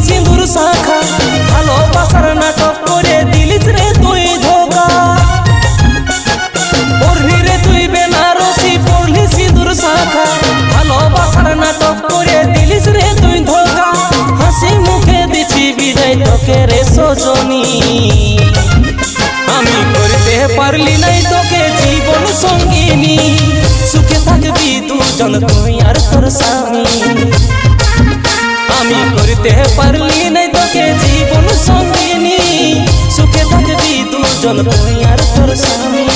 সিঁদুর শাখা ভালোবাসার নাটক করে দিলিস রে তুই ধোকা। পড়লি রে তুই বেনারসি পড়লি সিঁদুর শাখা ভালোবাসার নাটক করে দিলিস রে তুই ধোকা। হাসি মুখে দিছি বিদায় তোকে রে সজনী, আমি করতে পারলি নাই তোকে জীবন সঙ্গিনী। সুখে থাকবি দুজন তুই আর তোর স্বামী, আমি করতে পারলি নাই তোকে জীবন সঙ্গিনী। সুখে থাকবি দুজন তুই আর তোর স্বামী।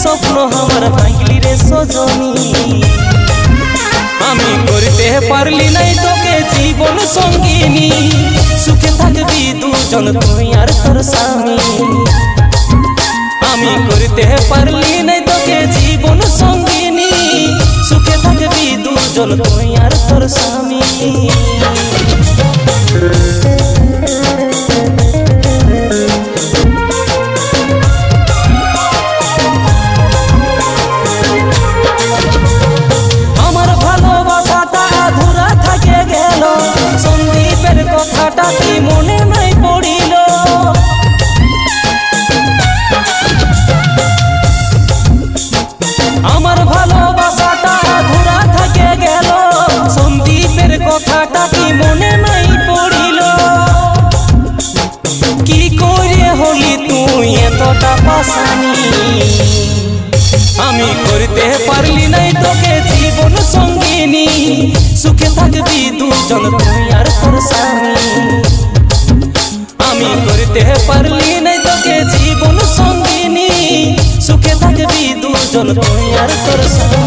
স্বপ্ন আমার ভাঙলি রে সজনী, আমি করতে পারলি নাই তোকে জীবন সঙ্গিনী। সুখে থাকবি দুজন তুই আর তোর স্বামী, আমি করতে পারলি নাই তোকে জীবন সঙ্গিনী। সুখে থাকবি দুজন তুই আর তোর স্বামী। সন্দীপের কথাটা কি মনে নাই পড়িল, আমার ভালোবাসাটা আধুরা থেকে গেল। সন্দীপের কথাটা কি মনে নাই পড়িল, কি করে হলি তুই এতটা পাশানি। আমি করতে পারলি নাই তোকে জীবন সঙ্গিনী। সুখে থাকবি দুজন তুই আর তোর স্বামী, আমি করতে পারলি নাই তোকে জীবন সঙ্গিনী। সুখে থাকবি দুজন তুই আর তোর স্বামী।